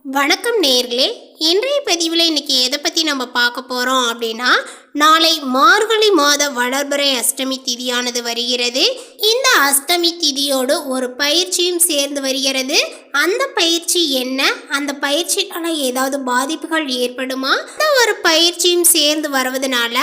வணக்கம் நேயர்களே. இன்றைய பதிவில் இன்னைக்கு எதை பற்றி நம்ம பார்க்க போகிறோம் அப்படின்னா, நாளை மார்கழி மாத வளர்பிறை அஷ்டமி திதியானது வருகிறது. இந்த அஷ்டமி திதியோடு ஒரு பயிற்சியும் சேர்ந்து வருகிறது. அந்த பயிற்சி என்ன, அந்த பயிற்சியால் ஏதாவது பாதிப்புகள் ஏற்படுமா, அந்த ஒரு பயிற்சியும் சேர்ந்து வருவதனால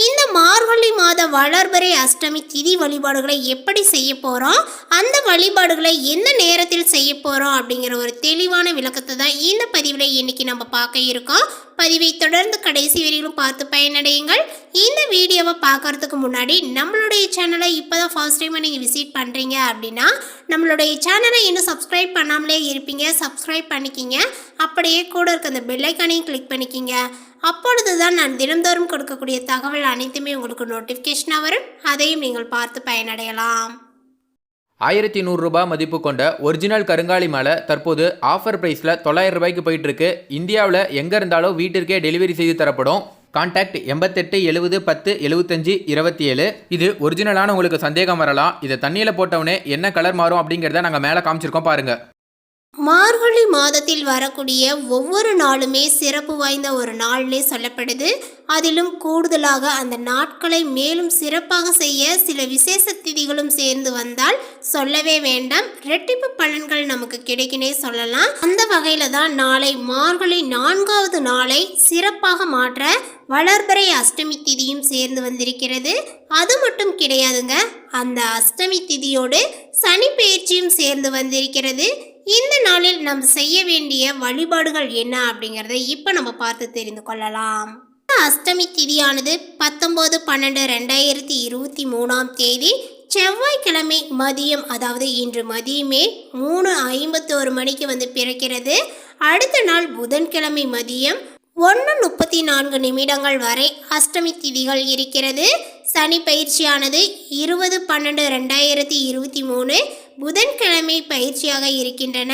இந்த மார்கழி மாத வளர்பிறை அஷ்டமி திதி வழிபாடுகளை எப்படி செய்ய போகிறோம், அந்த வழிபாடுகளை எந்த நேரத்தில் செய்ய போகிறோம் அப்படிங்கிற ஒரு தெளிவான விளக்கத்தை தான் இந்த பதிவில் இன்னைக்கு நம்ம பார்க்க இருக்கோம். பதிவை தொடர்ந்து கடைசி வரையிலும் பார்த்து பயனடையுங்கள். இந்த வீடியோவை பார்க்கறதுக்கு முன்னாடி நம்மளுடைய சேனலை இப்போதான் ஃபர்ஸ்ட் டைம் நீங்கள் விசிட் பண்ணுறீங்க அப்படின்னா நம்மளுடைய சேனலை இன்னும் சப்ஸ்கிரைப் பண்ணாமலே இருப்பீங்க, சப்ஸ்கிரைப் பண்ணிக்கிங்க. அப்படியே கூட இருக்க அந்த பெல்லைக்கானையும் கிளிக் பண்ணிக்கிங்க. அப்பொழுது தான் நான் தினந்தோறும் கொடுக்கக்கூடிய தகவல் அனைத்துமே உங்களுக்கு நோட்டிஃபிகேஷனாக வரும். அதையும் நீங்கள் பார்த்து பயனடையலாம். 1100 ரூபாய் மதிப்பு கொண்ட ஒரிஜினல் கருங்காலி மாலை தற்போது ஆஃபர் ப்ரைஸில் 900 ரூபாய்க்கு போயிட்டுருக்கு. இந்தியாவில் எங்கே இருந்தாலும் வீட்டிற்கே டெலிவரி செய்து தரப்படும். கான்டாக்ட் 88 70 10 75 27. இது ஒரிஜினலான உங்களுக்கு சந்தேகம் வரலாம். இதை தண்ணியில் போட்டவுடனே என்ன கலர் மாறும் அப்படிங்கிறத நாங்கள் மேலே காமிச்சிருக்கோம் பாருங்கள். மார்கழி மாதத்தில் வரக்கூடிய ஒவ்வொரு நாளுமே சிறப்பு வாய்ந்த ஒரு நாள்னே சொல்லப்படுது. அதிலும் கூடுதலாக அந்த நாட்களை மேலும் சிறப்பாக செய்ய சில விசேஷ திதிகளும் சேர்ந்து வந்தால் சொல்லவே வேண்டாம், ரெட்டிப்பு பலன்கள் நமக்கு கிடைக்குனே சொல்லலாம். அந்த வகையில் தான் நாளை மார்கழி 4வது நாளை சிறப்பாக மாற்ற வளர்பிறை அஷ்டமி திதியும் சேர்ந்து வந்திருக்கிறது. அது மட்டும் கிடையாதுங்க, அந்த அஷ்டமி திதியோடு சனி பெயர்ச்சியும் சேர்ந்து வந்திருக்கிறது. இந்த நாளில் நாம் செய்ய வேண்டிய வழிபாடுகள் என்ன அப்படிங்கிறத இப்போ நம்ம பார்த்து தெரிந்து கொள்ளலாம். அஷ்டமி திதியானது 19/12/2023 செவ்வாய்க்கிழமை மதியம், அதாவது இன்று மதியமே 3:51 மணிக்கு பிறக்கிறது. அடுத்த நாள் புதன்கிழமை மதியம் 1:34 வரை அஷ்டமி திதிகள் இருக்கிறது. சனி பயிற்சியானது 20/12/2023 புதன்கிழமை பயிற்சியாக இருக்கின்றன.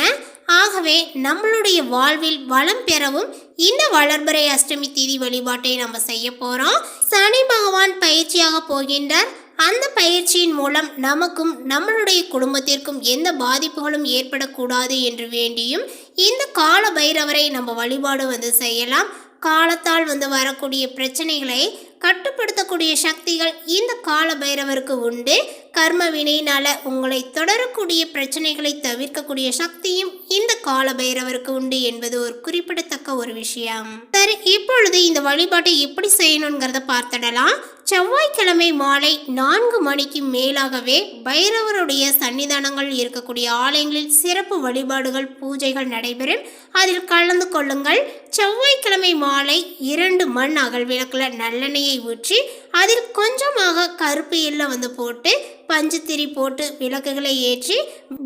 ஆகவே நம்மளுடைய வாழ்வில் வளம் பெறவும் இந்த வளர்பிறை அஷ்டமி திதி வழிபாட்டை நம்ம செய்ய போகிறோம். சனி பகவான் பயிற்சியாக போகின்றார். அந்த பயிற்சியின் மூலம் நமக்கும் நம்மளுடைய குடும்பத்திற்கும் எந்த பாதிப்புகளும் ஏற்படக்கூடாது என்று வேண்டியும் இந்த கால பைரவரை நம்ம வழிபாடு செய்யலாம். காலத்தால் வரக்கூடிய பிரச்சனைகளை கட்டுப்படுத்தக்கூடிய சக்திகள் இந்த கால பைரவருக்கு உண்டு. கர்ம வினையினால உங்களை தொடரக்கூடிய பிரச்சனைகளை தவிர்க்கக்கூடிய சக்தியும் இந்த கால பைரவருக்கு உண்டு என்பது ஒரு குறிப்பிடத்தக்க ஒரு விஷயம். சரி, இப்பொழுது இந்த வழிபாட்டை எப்படி செய்யணுங்கிறத பார்த்துடலாம். செவ்வாய்க்கிழமை மாலை 4 மணிக்கு மேலாகவே பைரவருடைய சன்னிதானங்கள் இருக்கக்கூடிய ஆலயங்களில் சிறப்பு வழிபாடுகள் பூஜைகள் நடைபெறும். அதில் கலந்து கொள்ளுங்கள். செவ்வாய்க்கிழமை மாலை 2 மண் அகல் விளக்கில் நல்லெண்ணெயை ஊற்றி அதில் கொஞ்சமாக கருப்பு எள்ளை போட்டு பஞ்சுத்திரி போட்டு விளக்குகளை ஏற்றி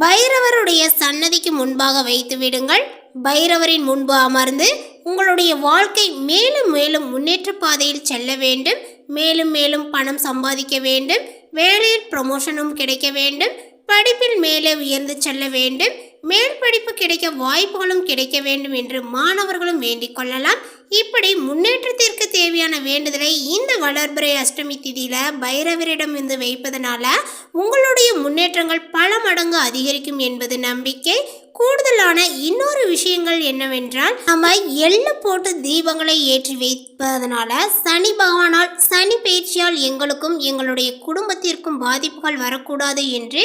பைரவருடைய சன்னதிக்கு முன்பாக வைத்து விடுங்கள். பைரவரின் முன்பு அமர்ந்து உங்களுடைய வாழ்க்கை மேலும் மேலும் முன்னேற்ற பாதையில் செல்ல வேண்டும், மேலும் மேலும் பணம் சம்பாதிக்க வேண்டும், வேலையில் ப்ரமோஷனும் கிடைக்க வேண்டும், படிப்பில் மேலே உயர்ந்து செல்ல வேண்டும், மேல் படிப்பு கிடைக்க வாய்ப்புகளும் கிடைக்க வேண்டும் என்று மாணவர்களும் வேண்டிக் கொள்ளலாம். இப்படி முன்னேற்றத்திற்கு தேவையான வேண்டுதலை இந்த வளர்பிறை அஷ்டமி திதியில பைரவரிடம் வைப்பதனால உங்களுடைய முன்னேற்றங்கள் பல மடங்கு அதிகரிக்கும் என்பது நம்பிக்கை. கூடுதலான இன்னொரு விஷயங்கள் என்னவென்றால், நம்ம எள்ளு போட்டு தீபங்களை ஏற்றி வைப்பதனால சனி பகவானால் சனி பயிற்சியால் எங்களுக்கும் எங்களுடைய குடும்பத்திற்கும் பாதிப்புகள் வரக்கூடாது என்று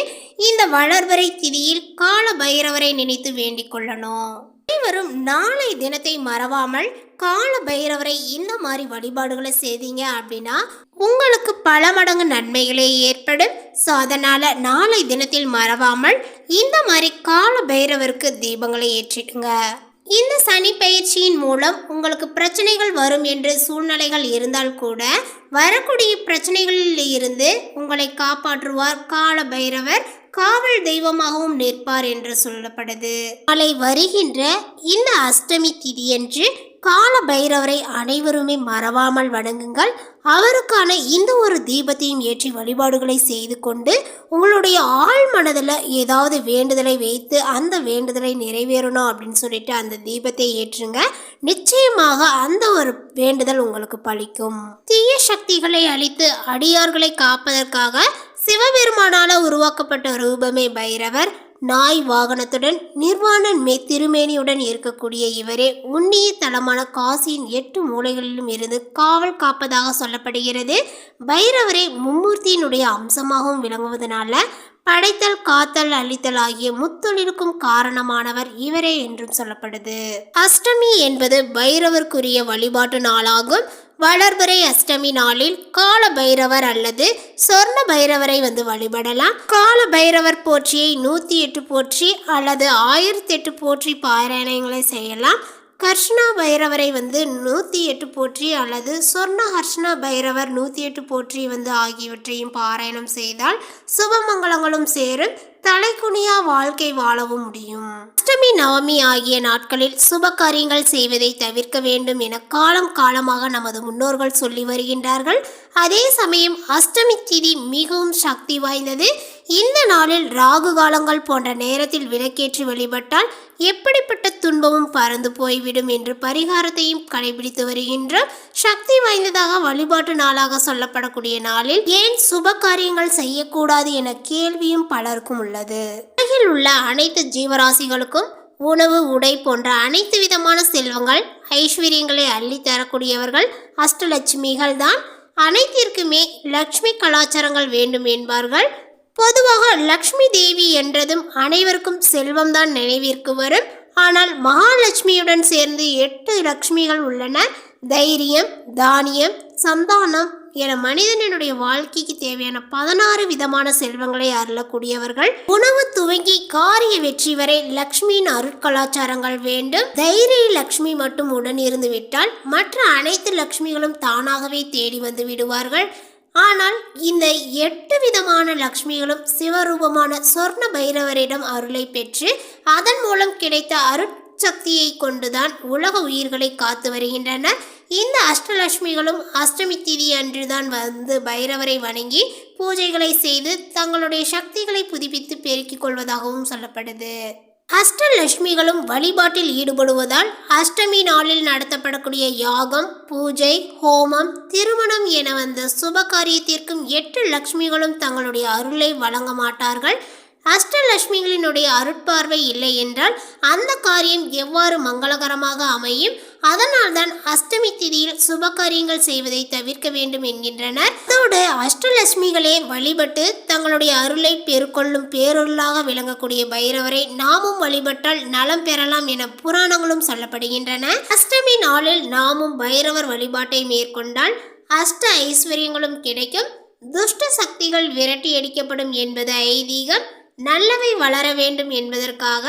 இந்த வளர்பிறை திதியில் கால பைரவரை நினைத்து வேண்டிக் கொள்ளணும். அனைவரும் நாளை தினத்தை மறவாமல் கால பைரவரை இந்த மாதிரி வழிபாடுகளை செய்தீங்க அப்படின்னா உங்களுக்கு பல மடங்கு நன்மைகளே ஏற்படும். ஸோ அதனால் நாளை தினத்தில் மறவாமல் இந்த மாதிரி கால பைரவருக்கு தீபங்களை ஏற்றிடுங்க. இந்த சனி பயிற்சியின் மூலம் உங்களுக்கு பிரச்சனைகள் வரும் என்று சூழ்நிலைகள் இருந்தால் கூட வரக்கூடிய பிரச்சனைகளில் இருந்து உங்களை காப்பாற்றுவார் கால பைரவர். காவல் தெய்வமாகவும் நிற்பார் என்று சொல்லப்படுது. நாளை வருகின்ற இந்த அஷ்டமி திதியன்று கால பைரவரை அனைவருமே மறவாமல் வணங்குங்கள். அவருக்கான இந்த ஒரு தீபத்தையும் ஏற்றி வழிபாடுகளை செய்து கொண்டு உங்களுடைய ஆழ் மனதில் ஏதாவது வேண்டுதலை வைத்து அந்த வேண்டுதலை நிறைவேறணும் அப்படின்னு சொல்லிட்டு அந்த தீபத்தை ஏற்றுங்க. நிச்சயமாக அந்த ஒரு வேண்டுதல் உங்களுக்கு பலிக்கும். தீய சக்திகளை அழித்து அடியார்களை காப்பதற்காக சிவபெருமானால உருவாக்கப்பட்ட ரூபமே பைரவர். நாய் வாகனத்துடன் நிர்வாண திருமேனியுடன் இருக்கக்கூடிய இவரே உண்ணிய தலமான காசியின் 8 மூலைகளிலும் இருந்து காவல் காப்பதாக சொல்லப்படுகிறது. பைரவரே மும்மூர்த்தியினுடைய அம்சமாகவும் விளங்குவதனால படைத்தல், காத்தல், அழித்தல் ஆகிய முத்தொழிலுக்கும் காரணமானவர் இவரே என்றும் சொல்லப்படுது. அஷ்டமி என்பது பைரவருக்குரிய வழிபாட்டு நாளாகும். வளர்பிறை அஷ்டமி நாளில் கால பைரவர் அல்லது சொர்ண பைரவரை வழிபடலாம். கால பைரவர் போற்றியை 108 போற்றி அல்லது 1008 போற்றி பாராயணங்களை செய்யலாம். கர்ஷ்ணா பைரவரை 108 போற்றி அல்லது சொர்ண ஹர்ஷ்ண பைரவர் 108 போற்றி ஆகியவற்றையும் பாராயணம் செய்தால் சுபமங்கலங்களும் சேரும், தலைக்குனியா வாழ்க்கை வாழவும் முடியும். அஷ்டமி, நவமி ஆகிய நாட்களில் சுப காரியங்கள் செய்வதை தவிர்க்க வேண்டும் என காலம் காலமாக நமது முன்னோர்கள் சொல்லி வருகின்றார்கள். அதே சமயம் அஷ்டமி திதி மிகவும் சக்தி வாய்ந்தது. இந்த நாளில் ராகு காலங்கள் போன்ற நேரத்தில் விளக்கேற்றி வழிபட்டால் எப்படிப்பட்ட துன்பமும் பறந்து போய்விடும் என்று பரிகாரத்தையும் கடைபிடித்து வருகின்றோம். சக்தி வாய்ந்ததாக வழிபாட்டு நாளாக சொல்லப்படக்கூடிய நாளில் ஏன் சுப காரியங்கள் செய்யக்கூடாது என கேள்வியும் பலருக்கும் உள்ளது. உலகில் உள்ள அனைத்து ஜீவராசிகளுக்கும் உணவு, உடை போன்ற அனைத்து விதமான செல்வங்கள், ஐஸ்வர்யங்களை அள்ளி தரக்கூடியவர்கள் அஷ்டலட்சுமிகள் தான். அனைத்திற்குமே லக்ஷ்மி கலாச்சாரங்கள் வேண்டும் என்பார்கள். பொதுவாக லக்ஷ்மி தேவி என்றதும் அனைவருக்கும் செல்வம்தான் நினைவிற்கு வரும். ஆனால் மகாலட்சுமியுடன் சேர்ந்து 8 லக்ஷ்மிகள் உள்ளனர். தைரியம், தானியம், சந்தானம் என மனிதனுடைய வாழ்க்கைக்கு தேவையான 16 விதமான செல்வங்களை அருளக்கூடியவர்கள். உணவு துவங்கி காரிய வெற்றி வரை லக்ஷ்மியின் அருட்கலாச்சாரங்கள் வேண்டும். தைரிய லக்ஷ்மி மட்டும் உடன் இருந்து விட்டால் மற்ற அனைத்து லக்ஷ்மிகளும் தானாகவே தேடி வந்து விடுவார்கள். ஆனால் இந்த 8 விதமான லக்ஷ்மிகளும் சிவரூபமான சொர்ண பைரவரிடம் அருளை பெற்று அதன் மூலம் கிடைத்த அருட்சக்தியை கொண்டுதான் உலக உயிர்களை காத்து வருகின்றனர். இந்த அஷ்டலட்சுமிகளும் அஷ்டமி திதி அன்றுதான் பைரவரை வணங்கி பூஜைகளை செய்து தங்களுடைய சக்திகளை புதுப்பித்து பெருக்கிக் கொள்வதாகவும் சொல்லப்படுது. அஷ்டலட்சுமிகளும் வழிபாட்டில் ஈடுபடுவதால் அஷ்டமி நாளில் நடத்தப்படக்கூடிய யாகம், பூஜை, ஹோமம், திருமணம் என சுப காரியத்திற்கும் 8 லட்சுமிகளும் தங்களுடைய அருளை வழங்க மாட்டார்கள். அஷ்டலட்சுமிகளினுடைய அருட்பார்வை இல்லை என்றால் அந்த காரியம் எவ்வாறு மங்களகரமாக அமையும்? அதனால்தான் அஷ்டமி திதியில் சுப காரியங்கள் செய்வதை தவிர்க்க வேண்டும் என்கின்றனர். அதோடு அஷ்டலட்சுமிகளே வழிபட்டு தங்களுடைய அருளை பெருக்கொள்ளும் பேரொருளாக விளங்கக்கூடிய பைரவரை நாமும் வழிபட்டால் நலம் பெறலாம் என புராணங்களும் சொல்லப்படுகின்றன. அஷ்டமி நாளில் நாமும் பைரவர் வழிபாட்டை மேற்கொண்டால் அஷ்ட ஐஸ்வர்யங்களும் கிடைக்கும், துஷ்ட சக்திகள் விரட்டி அடிக்கப்படும் என்பது ஐதீகம். நல்லவை வளர வேண்டும் என்பதற்காக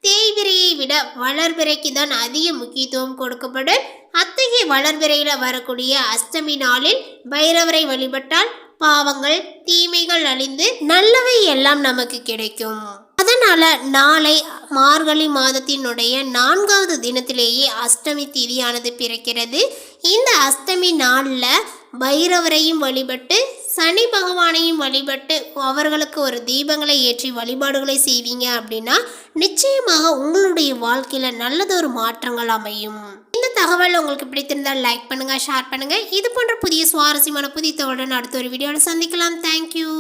தேய்பிரையை விட வளர்பிறைக்கு தான் அதிக முக்கியத்துவம் கொடுக்கப்படும். அத்தகைய வளர்பிறையில் வரக்கூடிய அஷ்டமி நாளில் பைரவரை வழிபட்டால் பாவங்கள், தீமைகள் அழிந்து நல்லவை எல்லாம் நமக்கு கிடைக்கும். அதனால நாளை மார்கழி மாதத்தினுடைய 4வது தினத்திலேயே அஷ்டமி திதியானது பிறக்கிறது. இந்த அஷ்டமி நாளில் பைரவரையும் வழிபட்டு சனி பகவானையும் வழிபட்டு அவர்களுக்கு ஒரு தீபங்களை ஏற்றி வழிபாடுகளை செய்வீங்க அப்படின்னா நிச்சயமாக உங்களுடைய வாழ்க்கையில் நல்லதொரு மாற்றங்கள் அமையும். இந்த தகவல் உங்களுக்கு பிடித்திருந்தால் லைக் பண்ணுங்க, ஷேர் பண்ணுங்க. இது போன்ற புதிய சுவாரஸ்யமான புதிய தகவலுடன் அடுத்த ஒரு வீடியோவில் சந்திக்கலாம். தேங்க்யூ.